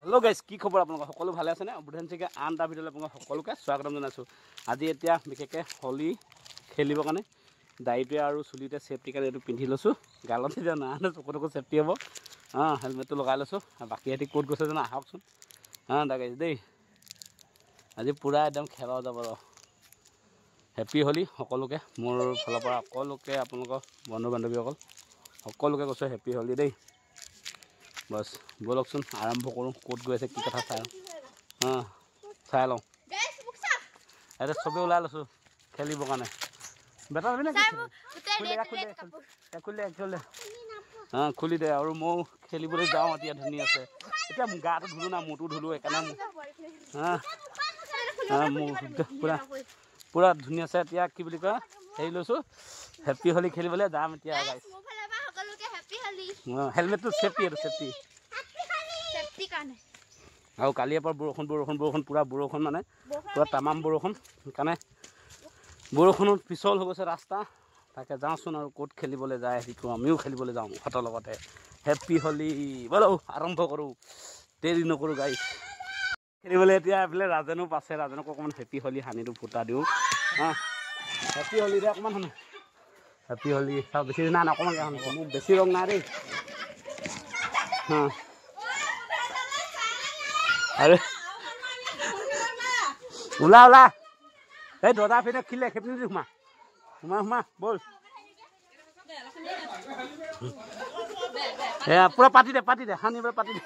Hello' guys, কি খবৰ আপোনালোকৰ? সকলো ভালে আছেনে? বুধন চিকে আন এটা ভিডিঅ'লৈ আপোনালোক সকলোকে স্বাগতম জনাইছোঁ। আজি এতিয়া বিশেষকৈ হোলী খেলিবৰ কাৰণে দাড়িটোৱে আৰু চুলিতে চেফটিৰ কাৰণে এইটো পিন্ধি লৈছোঁ। গালত এতিয়া নাই চকুটকু চেফটি হ'ব। হেলমেটটো লগাই লৈছোঁ। বাকী সিহঁতি ক'ত গৈছে জানো, আহকচোন। গাইজ দেই, আজি পূৰা একদম খেলা যাব ৰ। হেপ্পী হোলী সকলোকে, মোৰ ফালৰ পৰা সকলোকে, আপোনালোকৰ বন্ধু বান্ধৱীসকল সকলোকে কৈছোঁ হেপ্পী হোলী দেই। বছ ব'লকচোন আৰম্ভ কৰোঁ। ক'ত গৈ আছে কি কথা চাই লওঁ। এতিয়া চবেই ওলাই লৈছোঁ খেলিবৰ কাৰণে। বেটা যাবি নে খুলি দে। আৰু ময়ো খেলিবলৈ যাওঁ। এতিয়া ধুনীয়া আছে। এতিয়া গাটো ধুলোঁ না, মূৰটো ধুলোঁ, সেইকাৰণে মোৰ পূৰা ধুনীয়া আছে। এতিয়া কি বুলি কয়, হেৰি লৈছোঁ হেপ্পী হোলী খেলিবলৈ যাম এতিয়া। গাইছ হেলমেটটো চেফটি, এইটো চেফটি। আৰু কালিৰ পৰা বৰষুণ পূৰা বৰষুণ, মানে পূৰা তামাম বৰষুণ। সেইকাৰণে বৰষুণত পিছল হৈ গৈছে ৰাস্তা। তাকে যাওঁচোন আৰু ক'ত খেলিবলৈ যায় সেইটো আমিও খেলিবলৈ যাওঁ সিহঁতৰ লগতে। হেপ্পী হোলী ব'লো আৰম্ভ কৰোঁ, দেৰি নকৰোঁ গাইছ। খেলিবলৈ এতিয়া এইফালে ৰাজেনো পাছে, ৰাজেনক অকণমান হেপ্পী হোলী সানি দিওঁ, ফুটা দিওঁ। হেপ্পী হোলী দে অকণমান শুনো। হেপ্পী হোলী চাওঁ, বেছি দিন নাই অকণমানকৈ শুনিছোঁ। মোৰ বেছি ৰং নাই দেই। আরে ওলা ওলা, এই দরজা ফিরে খিলে খেপনি দি সোমা বল। পুরা পাতি দে সানিবলৈ পাতি দে।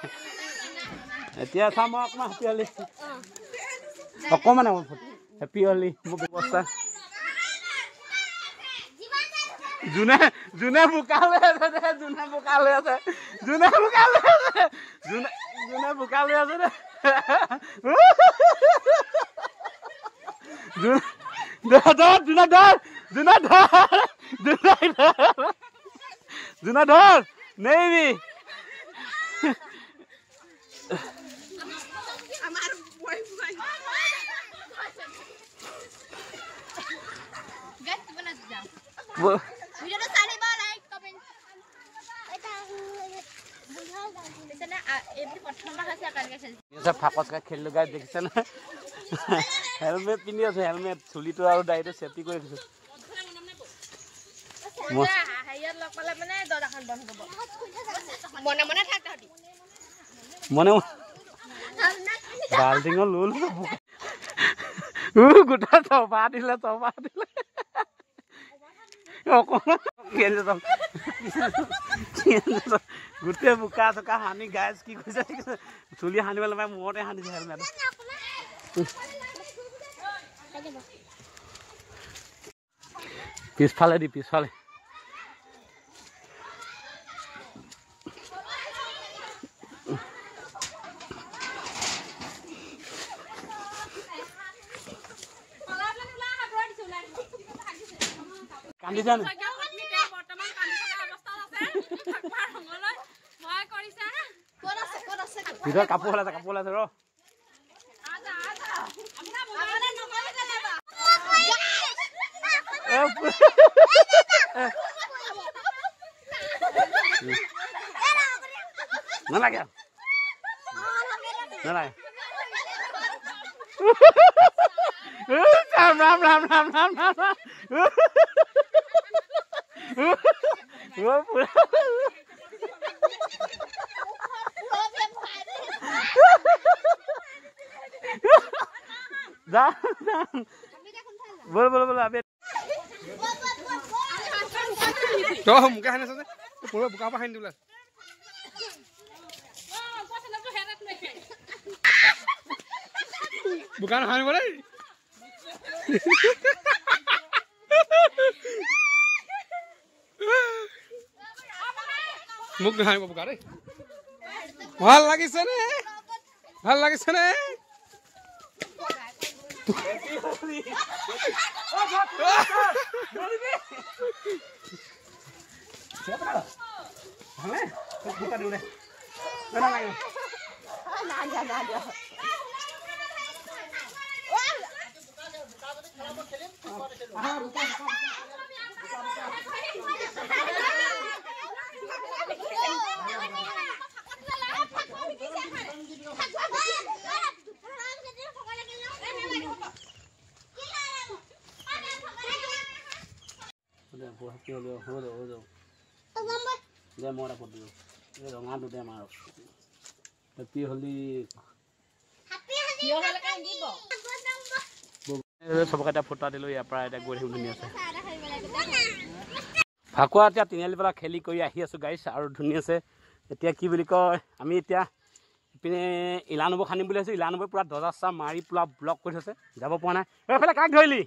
এতিয়া চাম মই অকণমান হেপ্পী হোলী, অকণমান হেপ্পী হোলী মোৰ ব্যৱস্থা। যোনে বোকা লৈ আছে দে, যোনে বোকা লৈ আছে দে। যোনে ধর নেবি। ফাকচ খেলিলো গাই দেখিছে না। হেলমেট পিন্ধি আছো, হেলমেট চুলিটো আৰু দাড়িটো চেফটি কৰি দিছো। মনে বাল্টিঙত লোল গোটা চপা দিলে গোটেই বোকা চোকা সানি গাইজ কি কৈছে, চুলি সানিব নাপায়, মূৰতে সানিছে হেলমেট। পিছফালে কান্দিছা নে? ভিতৰত কাপোৰ ওলাইছে ৰ। নালাগে বল মোকে সানি আছে যে পুরো বোকা পা সানি দিলা। বোকা সানিব দেই। মোক নাহানিব বোকা দেই। ভাল লাগিছে নে? হেপী হলি হৈ যাব দে মই এটা ফটো এই ৰঙাটো দে আমাৰ হেপী হলি চবকে এটা ফটো দিলোঁ ইয়াৰ পৰা এতিয়া গৈ থাকিব ধুনীয়া আছে ফাকুৱা এতিয়া তিনিআলি পৰা খেলি কৰি আহি আছোঁ গাইছ আৰু ধুনীয়া আছে এতিয়া কি বুলি কয় আমি এতিয়া ইপিনে ইলানবৰ খান্দিম বুলি ভাবিছোঁ ইলানবৰ পূৰা দৰ্জা চা মাৰি পূৰা ব্লক কৰি থৈছে যাব পৰা নাই এইফালে কাক ধৰিলি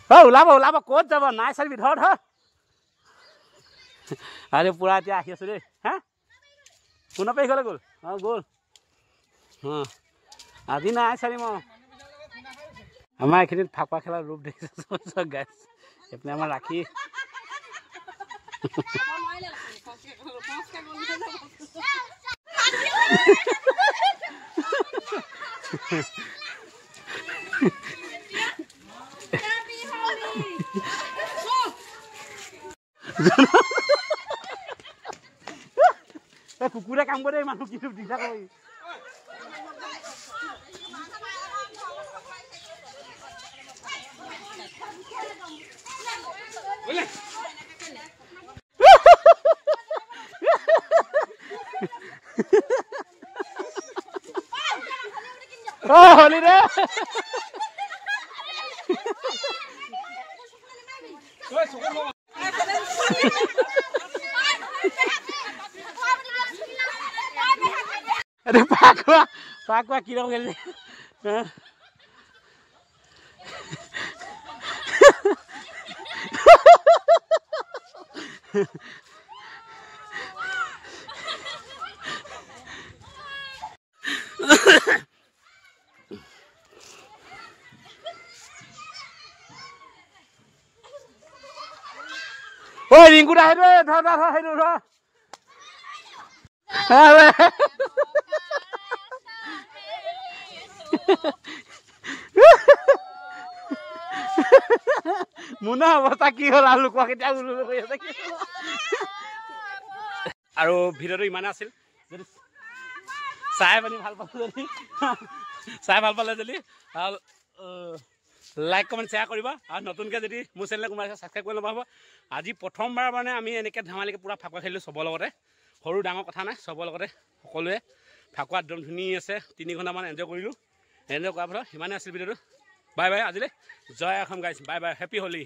ওলাব ক'ত যাব নাই চাৰি ভিতৰত আৰু পূৰা এতিয়া আহি আছোঁ দেই হা কোনে পাই গ'লে গ'ল গ'ল আজি নাই চাৰি মই আমাৰ এইখিনিত ফাকুৱা খেলাৰ ৰূপ দেখিছোঁ গাইছ এইপিনে আমাৰ ৰাখি কুকুৰে কাম কৰে মানুহ কিন্তু দিছা কৰি হলি ৰে পাকুৱা কিৰকম খেলছে ঐ ৰিংকুটা সেইটো ধৰ সেইটো ধৰ মুনা অৱস্থা কি হ'ল আৰু কোৱা কেতিয়া কৰি আছে আৰু ভিডিঅ'টো ইমানে আছিল যদি চাই পানি ভাল পালে যদি লাইক কমেণ্ট শ্বেয়াৰ কৰিবা আৰু নতুনকৈ যদি মোৰ চেনেল কোনোবা ছাবস্ক্ৰাইব কৰি ল'ব হ'ব আজি প্ৰথমবাৰ মানে আমি এনেকৈ ধেমালিকৈ পূৰা ফাকুৱা খেলিলোঁ চবৰ লগতে সৰু ডাঙৰ কথা নাই চবৰ লগতে সকলোৱে ফাকুৱা একদম ধুনীয়া আছে 3 ঘণ্টামান এনজয় কৰিলোঁ এনজয় কৰাৰ ফলত সিমানেই আছিল ভিডিঅ'টো বাই বাই আজিলৈ জয় অসম গাইছ বাই বাই হেপী হলি